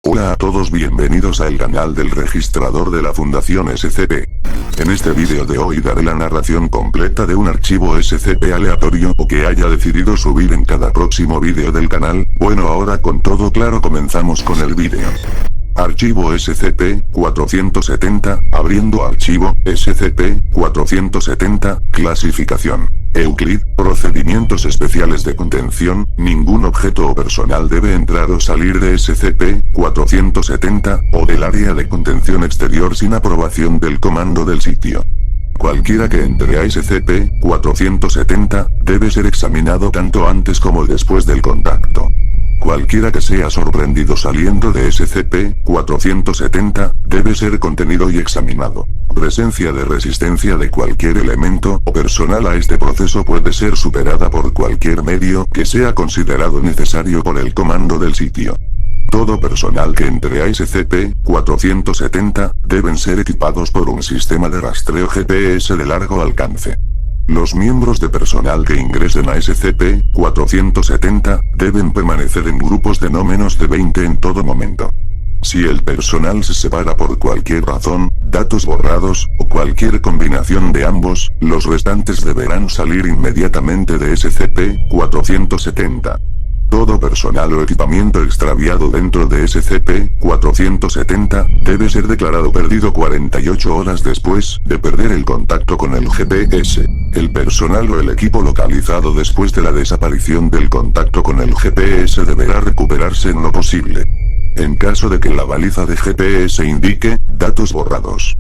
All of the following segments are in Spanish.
Hola a todos, bienvenidos al canal del registrador de la Fundación SCP. En este vídeo de hoy daré la narración completa de un archivo SCP aleatorio o que haya decidido subir en cada próximo vídeo del canal. Bueno, ahora con todo claro comenzamos con el vídeo. Archivo SCP-470, abriendo archivo, SCP-470, clasificación. Euclid, procedimientos especiales de contención, ningún objeto o personal debe entrar o salir de SCP-470, o del área de contención exterior sin aprobación del comando del sitio. Cualquiera que entre a SCP-470, debe ser examinado tanto antes como después del contacto. Cualquiera que sea sorprendido saliendo de SCP-470, debe ser contenido y examinado. Presencia de resistencia de cualquier elemento o personal a este proceso puede ser superada por cualquier medio que sea considerado necesario por el comando del sitio. Todo personal que entre a SCP-470, deben ser equipados por un sistema de rastreo GPS de largo alcance. Los miembros de personal que ingresen a SCP-470, deben permanecer en grupos de no menos de 20 en todo momento. Si el personal se separa por cualquier razón, datos borrados, o cualquier combinación de ambos, los restantes deberán salir inmediatamente de SCP-470. Todo personal o equipamiento extraviado dentro de SCP-470, debe ser declarado perdido 48 horas después de perder el contacto con el GPS. El personal o el equipo localizado después de la desaparición del contacto con el GPS deberá recuperarse en lo posible. En caso de que la baliza de GPS indique datos borrados.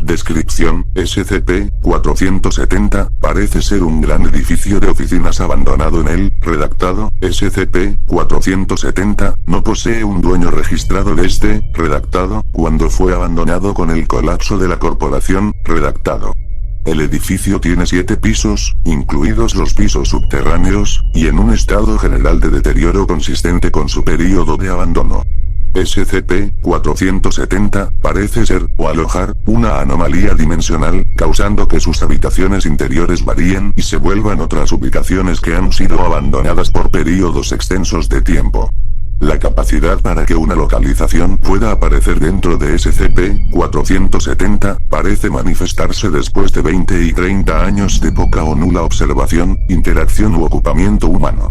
Descripción: SCP-470, parece ser un gran edificio de oficinas abandonado en él. Redactado: SCP-470, no posee un dueño registrado desde, redactado, cuando fue abandonado con el colapso de la corporación. Redactado. El edificio tiene 7 pisos, incluidos los pisos subterráneos, y en un estado general de deterioro consistente con su período de abandono. SCP-470, parece ser, o alojar, una anomalía dimensional, causando que sus habitaciones interiores varíen y se vuelvan otras ubicaciones que han sido abandonadas por períodos extensos de tiempo. La capacidad para que una localización pueda aparecer dentro de SCP-470, parece manifestarse después de 20 y 30 años de poca o nula observación, interacción u ocupamiento humano.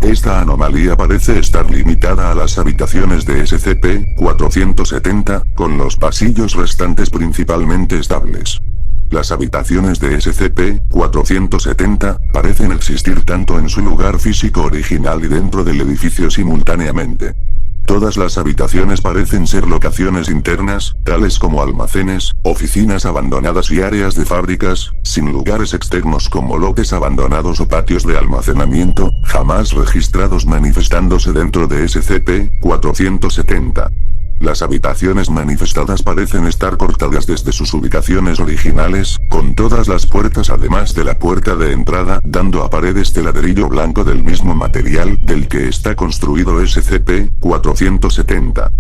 Esta anomalía parece estar limitada a las habitaciones de SCP-470, con los pasillos restantes principalmente estables. Las habitaciones de SCP-470, parecen existir tanto en su lugar físico original y dentro del edificio simultáneamente. Todas las habitaciones parecen ser locaciones internas, tales como almacenes, oficinas abandonadas y áreas de fábricas, sin lugares externos como lotes abandonados o patios de almacenamiento, jamás registrados manifestándose dentro de SCP-470. Las habitaciones manifestadas parecen estar cortadas desde sus ubicaciones originales, con todas las puertas además de la puerta de entrada, dando a paredes de ladrillo blanco del mismo material del que está construido SCP-470.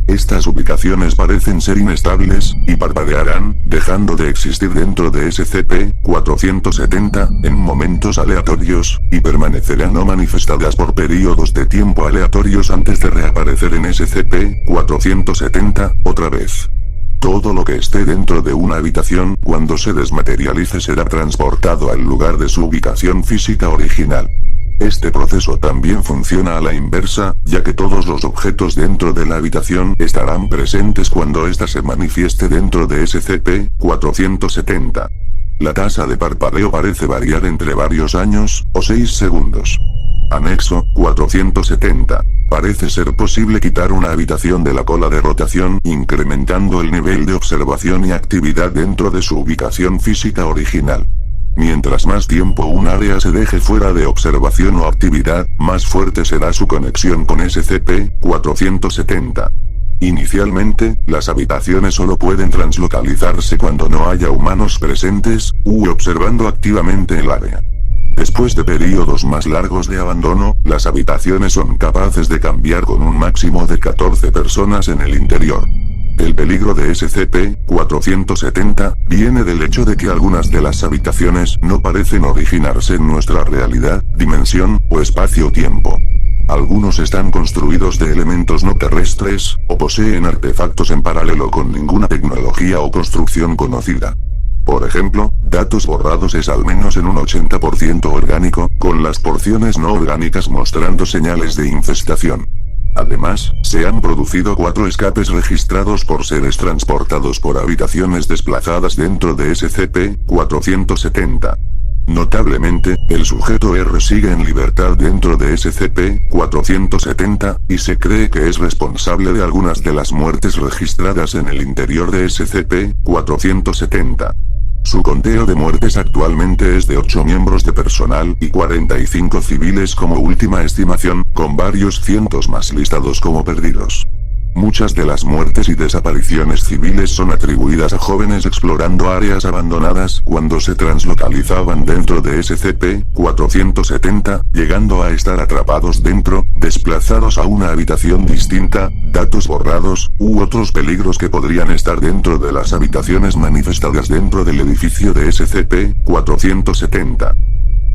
Estas ubicaciones parecen ser inestables, y parpadearán, dejando de existir dentro de SCP-470, en momentos aleatorios, y permanecerán no manifestadas por períodos de tiempo aleatorios antes de reaparecer en SCP-470, otra vez. Todo lo que esté dentro de una habitación, cuando se desmaterialice será transportado al lugar de su ubicación física original. Este proceso también funciona a la inversa, ya que todos los objetos dentro de la habitación estarán presentes cuando ésta se manifieste dentro de SCP-470. La tasa de parpadeo parece variar entre varios años, o 6 segundos. Anexo: 470. Parece ser posible quitar una habitación de la cola de rotación, incrementando el nivel de observación y actividad dentro de su ubicación física original. Mientras más tiempo un área se deje fuera de observación o actividad, más fuerte será su conexión con SCP-470. Inicialmente, las habitaciones solo pueden translocalizarse cuando no haya humanos presentes, u observando activamente el área. Después de periodos más largos de abandono, las habitaciones son capaces de cambiar con un máximo de 14 personas en el interior. El peligro de SCP-470 viene del hecho de que algunas de las habitaciones no parecen originarse en nuestra realidad, dimensión, o espacio-tiempo. Algunos están construidos de elementos no terrestres, o poseen artefactos en paralelo con ninguna tecnología o construcción conocida. Por ejemplo, datos borrados es al menos en un 80% orgánico, con las porciones no orgánicas mostrando señales de infestación. Además, se han producido 4 escapes registrados por seres transportados por habitaciones desplazadas dentro de SCP-470. Notablemente, el sujeto R sigue en libertad dentro de SCP-470, y se cree que es responsable de algunas de las muertes registradas en el interior de SCP-470. Su conteo de muertes actualmente es de 8 miembros de personal y 45 civiles como última estimación, con varios cientos más listados como perdidos. Muchas de las muertes y desapariciones civiles son atribuidas a jóvenes explorando áreas abandonadas cuando se translocalizaban dentro de SCP-470, llegando a estar atrapados dentro, desplazados a una habitación distinta, datos borrados, u otros peligros que podrían estar dentro de las habitaciones manifestadas dentro del edificio de SCP-470.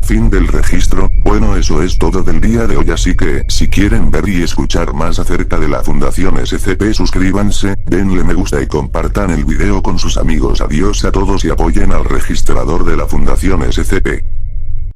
Fin del registro. Bueno, eso es todo del día de hoy, así que, si quieren ver y escuchar más acerca de la Fundación SCP, suscríbanse, denle me gusta y compartan el video con sus amigos. Adiós a todos y apoyen al registrador de la Fundación SCP.